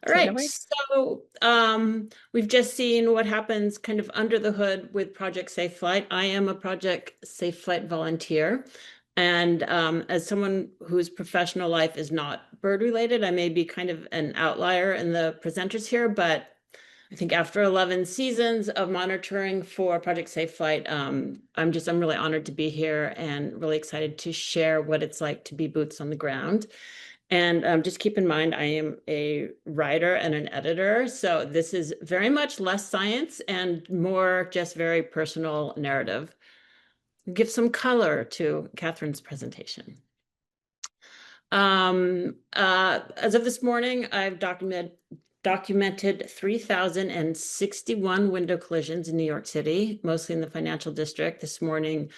All Take it right, away. so we've just seen what happens kind of under the hood with Project Safe Flight. I am a Project Safe Flight volunteer, and as someone whose professional life is not bird related, I may be kind of an outlier in the presenters here, but I think after 11 seasons of monitoring for Project Safe Flight, I'm really honored to be here and really excited to share what it's like to be boots on the ground. And just keep in mind, I am a writer and an editor, so this is very much less science and more just very personal narrative. Give some color to Catherine's presentation. As of this morning, I've documented 3,061 window collisions in New York City, mostly in the financial district. This morning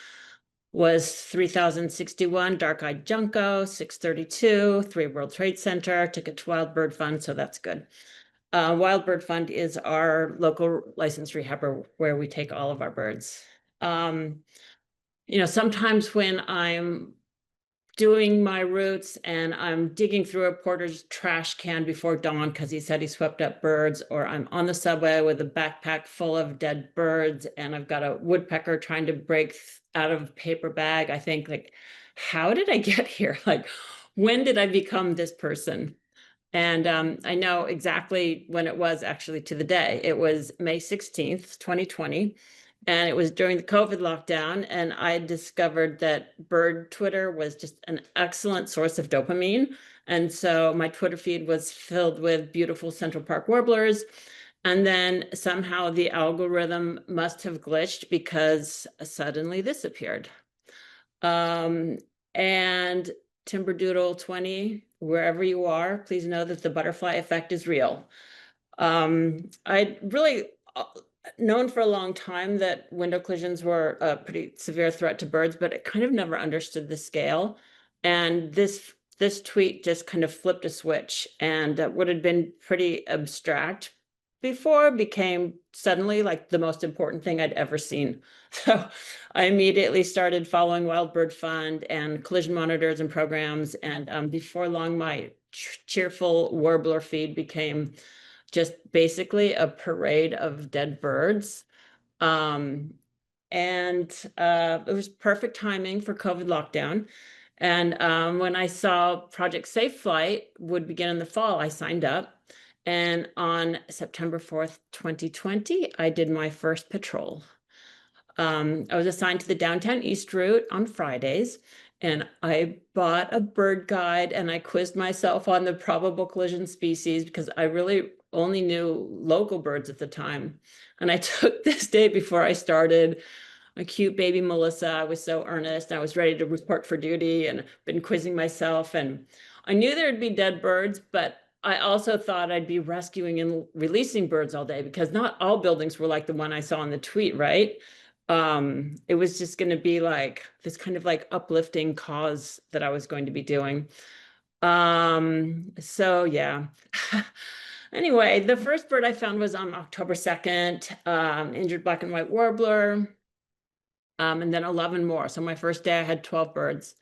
was 3,061 Dark-Eyed Junco, 632, 3 World Trade Center, ticket to Wild Bird Fund, so that's good. Wild Bird Fund is our local licensed rehabber where we take all of our birds. Sometimes when I'm doing my routes and I'm digging through a porter's trash can before dawn because he said he swept up birds, or I'm on the subway with a backpack full of dead birds and I've got a woodpecker trying to break out of a paper bag, I think, like, how did I get here? Like, when did I become this person? And I know exactly when it was, actually, to the day. It was May 16th, 2020. And it was during the COVID lockdown. And I discovered that bird Twitter was just an excellent source of dopamine. And so my Twitter feed was filled with beautiful Central Park warblers. And then somehow the algorithm must have glitched because suddenly this appeared. Um, and Timberdoodle 20, wherever you are, please know that the butterfly effect is real. I'd really known for a long time that window collisions were a pretty severe threat to birds, but I kind of never understood the scale. And this tweet just kind of flipped a switch, and what had been pretty abstract before became suddenly like the most important thing I'd ever seen. So I immediately started following Wild Bird Fund and collision monitors and programs. And before long, my cheerful warbler feed became just basically a parade of dead birds. Um, and it was perfect timing for COVID lockdown. And when I saw Project Safe Flight would begin in the fall, I signed up. And on September 4th, 2020, I did my first patrol. I was assigned to the downtown East route on Fridays, and I bought a bird guide and I quizzed myself on the probable collision species because I really only knew local birds at the time. And I took this day before I started a cute baby Melissa. I was so earnest. I was ready to report for duty and been quizzing myself. And I knew there'd be dead birds, but I also thought I'd be rescuing and releasing birds all day because not all buildings were like the one I saw in the tweet, right? It was just going to be like this kind of like uplifting cause that I was going to be doing. So yeah. Anyway, the first bird I found was on October 2nd, injured black and white warbler, and then 11 more. So my first day I had 12 birds.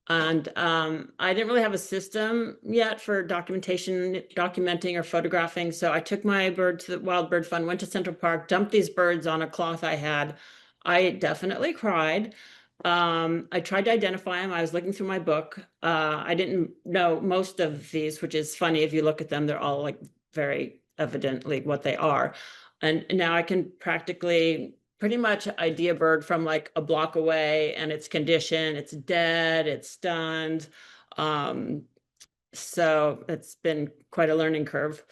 And I didn't really have a system yet for documenting or photographing. So I took my bird to the Wild Bird Fund, went to Central Park, dumped these birds on a cloth I had. I definitely cried. I tried to identify them. I was looking through my book. I didn't know most of these, which is funny. If you look at them, they're all like very evidently what they are. And now I can practically pretty much ID a bird from like a block away and its condition. It's dead, it's stunned. So it's been quite a learning curve.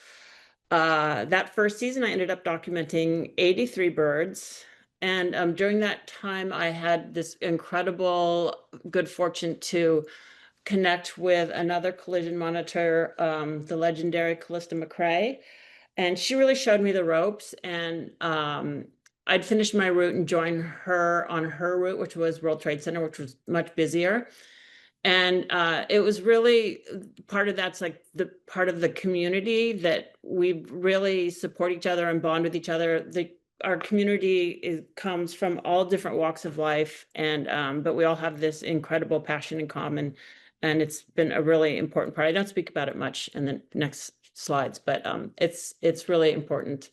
That first season, I ended up documenting 83 birds. And during that time, I had this incredible good fortune to connect with another collision monitor, the legendary Callista McCrae. And she really showed me the ropes. And I'd finished my route and joined her on her route, which was World Trade Center, which was much busier. And it was really part of that's like the part of the community that we really support each other and bond with each other. Our community comes from all different walks of life, and but we all have this incredible passion in common, and it's been a really important part. I don't speak about it much in the next slides, but it's really important.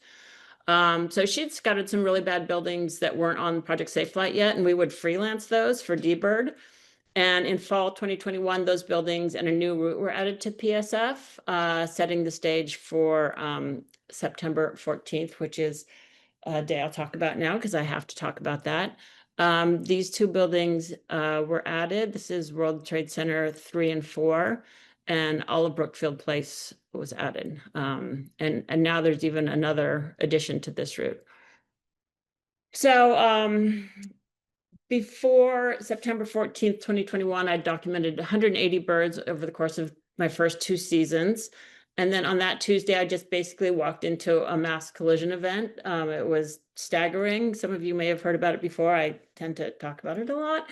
So she'd scouted some really bad buildings that weren't on Project Safe Flight yet, and we would freelance those for D-Bird. And in fall 2021, those buildings and a new route were added to PSF, setting the stage for September 14th, which is a day I'll talk about now because I have to talk about that. These two buildings were added. This is World Trade Center 3 and 4, and all of Brookfield Place was added. And now there's even another addition to this route. So before September 14th, 2021, I documented 180 birds over the course of my first 2 seasons. And then on that Tuesday, I just basically walked into a mass collision event. It was staggering. Some of you may have heard about it before. I tend to talk about it a lot.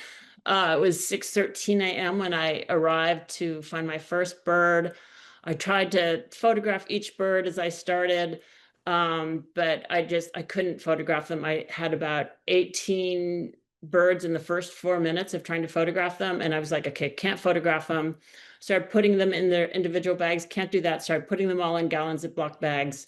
It was 6:13 a.m. when I arrived to find my first bird. I tried to photograph each bird as I started, but I couldn't photograph them. I had about 18 birds in the first 4 minutes of trying to photograph them. And I was like, okay, can't photograph them. Started putting them in their individual bags. Can't do that. Started putting them all in gallon Ziploc bags.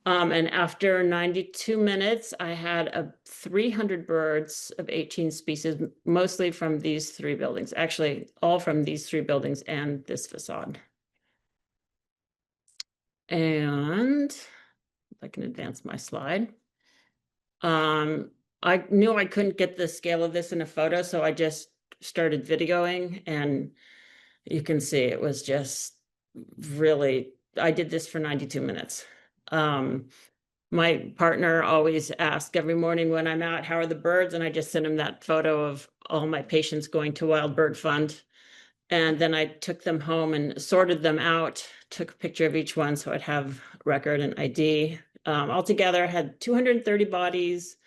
And after 92 minutes, I had 300 birds of 18 species, mostly from these 3 buildings, actually all from these 3 buildings and this facade. And if I can advance my slide. I knew I couldn't get the scale of this in a photo, so I just started videoing, and you can see it was just really, I did this for 92 minutes. My partner always asks every morning when I'm out, how are the birds? And I just sent him that photo of all my patients going to Wild Bird Fund. And then I took them home and sorted them out, took a picture of each one so I'd have record and ID. Altogether, I had 230 bodies,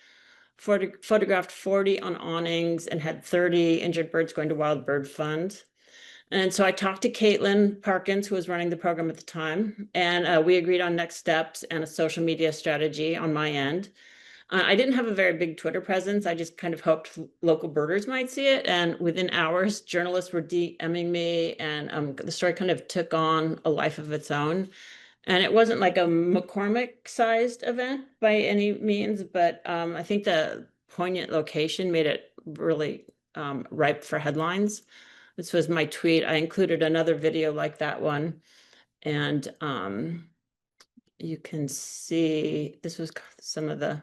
photographed 40 on awnings, and had 30 injured birds going to Wild Bird Fund. And so I talked to Caitlin Parkins, who was running the program at the time, and we agreed on next steps and a social media strategy on my end. I didn't have a very big Twitter presence. I just kind of hoped local birders might see it. And within hours, journalists were DMing me, and the story kind of took on a life of its own. And it wasn't like a McCormick-sized event by any means, but I think the poignant location made it really ripe for headlines. This was my tweet. I included another video like that one. And you can see, this was some of the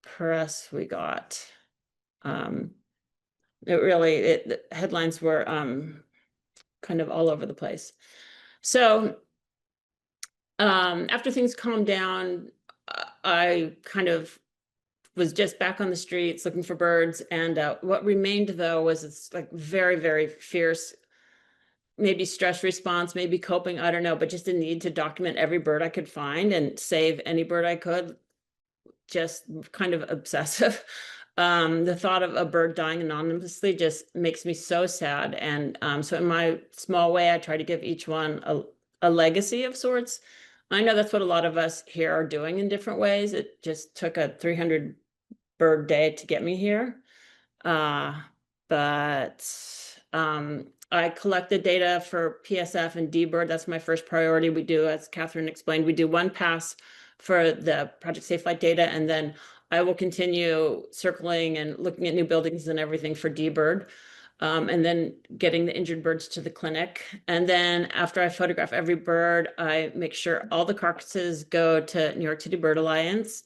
press we got. The headlines were kind of all over the place. So after things calmed down, I kind of was just back on the streets looking for birds. And what remained, though, was this like very, very fierce, maybe stress response, maybe coping, I don't know, but just a need to document every bird I could find and save any bird I could. Just kind of obsessive. The thought of a bird dying anonymously just makes me so sad. And so in my small way, I try to give each one a legacy of sorts. I know that's what a lot of us here are doing in different ways. It just took a 300 bird day to get me here. But I collected data for PSF and D-Bird. That's my first priority. We do, as Catherine explained, we do one pass for the Project Safe Flight data, and then I will continue circling and looking at new buildings and everything for D-Bird, and then getting the injured birds to the clinic. And then after I photograph every bird, I make sure all the carcasses go to New York City Bird Alliance.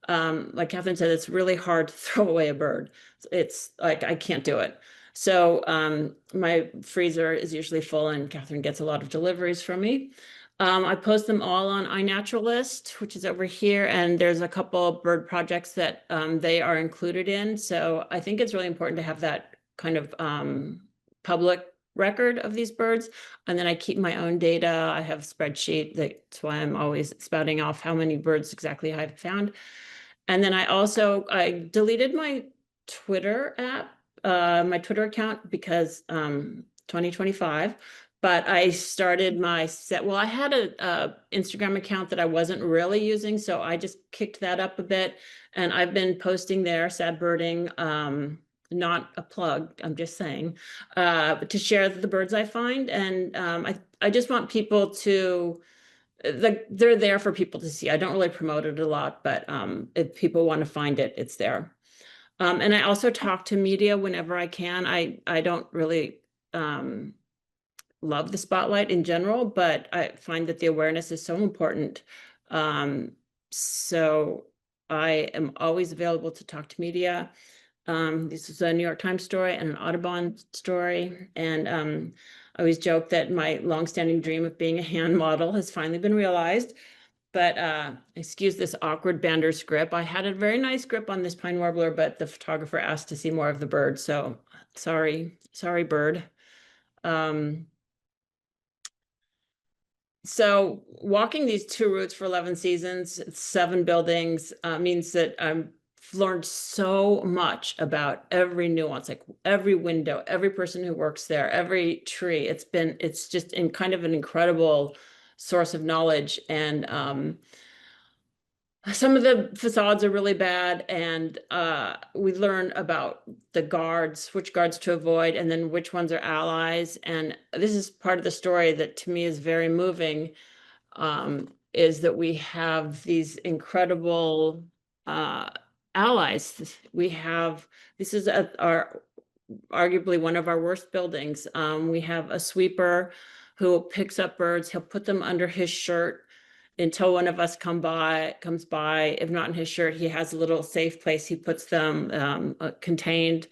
Like Catherine said, it's really hard to throw away a bird. It's like, I can't do it. So my freezer is usually full, and Catherine gets a lot of deliveries from me. I post them all on iNaturalist, which is over here, and there's a couple bird projects that they are included in. So I think it's really important to have that kind of public record of these birds. And then I keep my own data. I have a spreadsheet. That's why I'm always spouting off how many birds exactly I've found. And then I deleted my Twitter app, my Twitter account, because 2025. But I started I had a Instagram account that I wasn't really using, so I just kicked that up a bit, and I've been posting there, sad birding, not a plug, I'm just saying, to share the birds I find. And I just want people to they're there for people to see. I don't really promote it a lot, but if people want to find it, it's there. And I also talk to media whenever I can. I don't really love the spotlight in general, but I find that the awareness is so important. So I am always available to talk to media. This is a New York Times story and an Audubon story. And I always joke that my longstanding dream of being a hand model has finally been realized. But excuse this awkward Bander's grip. I had a very nice grip on this pine warbler, but the photographer asked to see more of the bird. So sorry, bird. So walking these 2 routes for 11 seasons, 7 buildings, means that I've learned so much about every nuance, like every window, every person who works there, every tree. It's just in kind of an incredible source of knowledge. And some of the facades are really bad, and we learn about the guards, which guards to avoid, and then which ones are allies. And this is part of the story that to me is very moving, is that we have these incredible allies. This is our arguably one of our worst buildings. We have a sweeper who picks up birds. He'll put them under his shirt until one of us comes by. If not in his shirt, he has a little safe place. He puts them contained.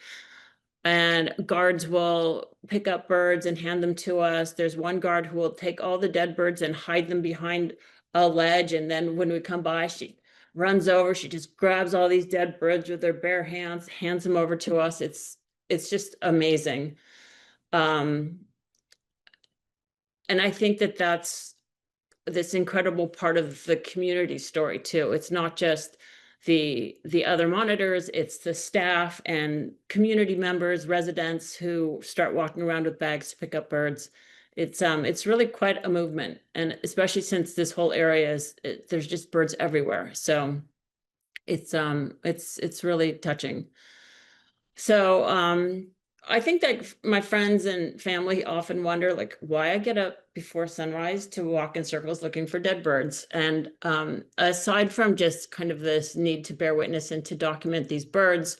And guards will pick up birds and hand them to us. There's one guard who will take all the dead birds and hide them behind a ledge. And then when we come by, she runs over, she just grabs all these dead birds with her bare hands, hands them over to us. It's just amazing. And I think that that's this incredible part of the community story too. It's not just the other monitors, it's the staff and community members, residents who start walking around with bags to pick up birds. It's really quite a movement, and especially since this whole area there's just birds everywhere. So it's really touching. So I think that my friends and family often wonder, like, why I get up before sunrise to walk in circles looking for dead birds. And aside from just kind of this need to bear witness and to document these birds,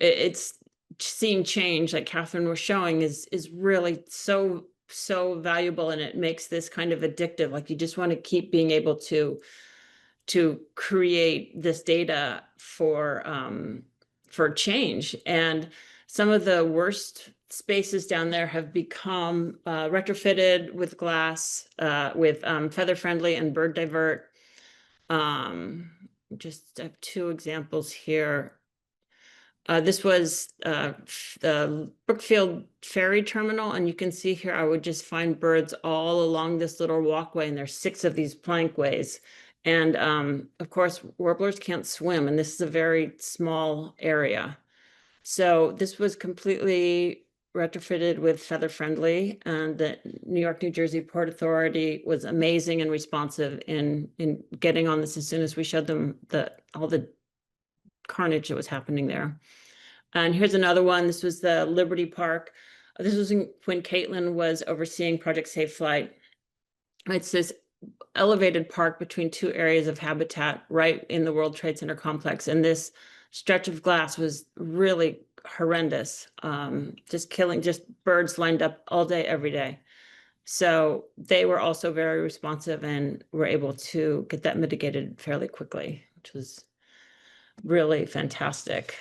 it's seeing change, like Catherine was showing, is really so valuable, and it makes this kind of addictive. Like you just want to keep being able to create this data for change. And some of the worst spaces down there have become retrofitted with glass, with feather friendly and bird divert. Just have 2 examples here. This was the Brookfield Ferry Terminal, and you can see here I would just find birds all along this little walkway, and there's 6 of these plankways. And of course, warblers can't swim, and this is a very small area. So this was completely retrofitted with feather friendly, and the New York, New Jersey Port Authority was amazing and responsive in getting on this as soon as we showed them all the carnage that was happening there. And here's another one. This was the Liberty Park. This was when Caitlin was overseeing Project Safe Flight. It's this elevated park between 2 areas of habitat right in the World Trade Center complex. And this stretch of glass was really horrendous, just birds lined up all day, every day. So they were also very responsive and were able to get that mitigated fairly quickly, which was really fantastic.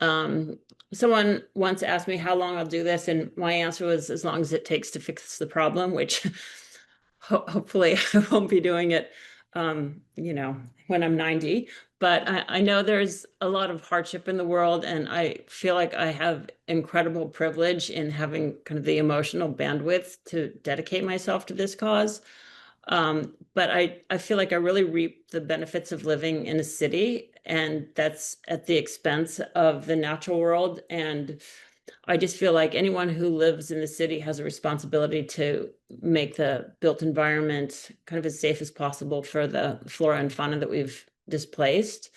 Someone once asked me how long I'll do this, and my answer was as long as it takes to fix the problem, which hopefully I won't be doing it, when I'm 90. But I know there's a lot of hardship in the world, and I feel like I have incredible privilege in having kind of the emotional bandwidth to dedicate myself to this cause. But I feel like I really reap the benefits of living in a city, and that's at the expense of the natural world. And I just feel like anyone who lives in the city has a responsibility to make the built environment kind of as safe as possible for the flora and fauna that we've displaced.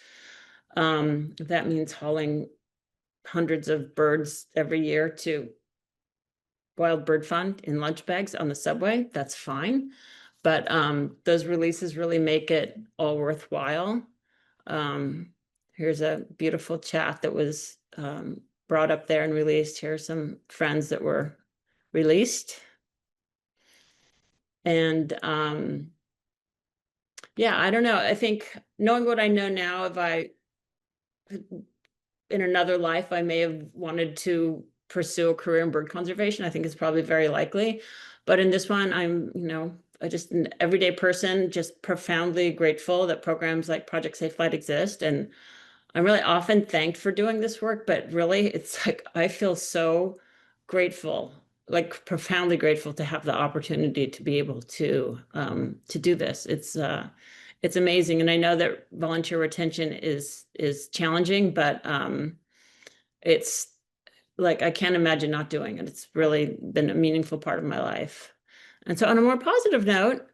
That means hauling hundreds of birds every year to Wild Bird Fund in lunch bags on the subway, that's fine. But those releases really make it all worthwhile. Here's a beautiful chat that was brought up there and released. Here are some friends that were released. And yeah, I don't know. I think knowing what I know now, if I in another life, I may have wanted to pursue a career in bird conservation. I think it's probably very likely. But in this one, I'm, just an everyday person, just profoundly grateful that programs like Project Safe Flight exist. And I'm really often thanked for doing this work, but really it's like I feel so grateful, like profoundly grateful to have the opportunity to be able to do this. It's amazing. And I know that volunteer retention is challenging, but it's like I can't imagine not doing it. It's really been a meaningful part of my life. And so on a more positive note,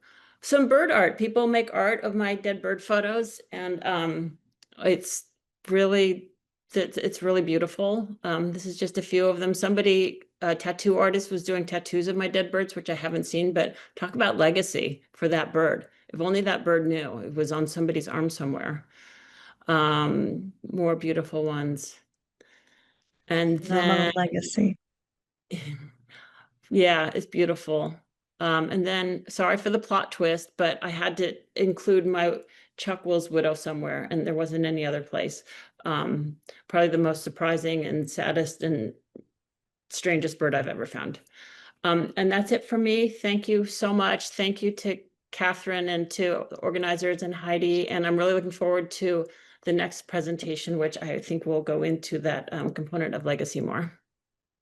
some bird art. People make art of my dead bird photos, and it's really it's really beautiful. This is just a few of them. Somebody, a tattoo artist, was doing tattoos of my dead birds, which I haven't seen, but talk about legacy for that bird. If only that bird knew it was on somebody's arm somewhere. More beautiful ones. And Phenomenal then, legacy. yeah, it's beautiful. And then, sorry for the plot twist, but I had to include my Chuck Will's widow somewhere, and there wasn't any other place. Probably the most surprising and saddest and strangest bird I've ever found. And that's it for me. Thank you so much. Thank you to Catherine and to the organizers and Heidi. And I'm really looking forward to the next presentation, which I think will go into that component of legacy more.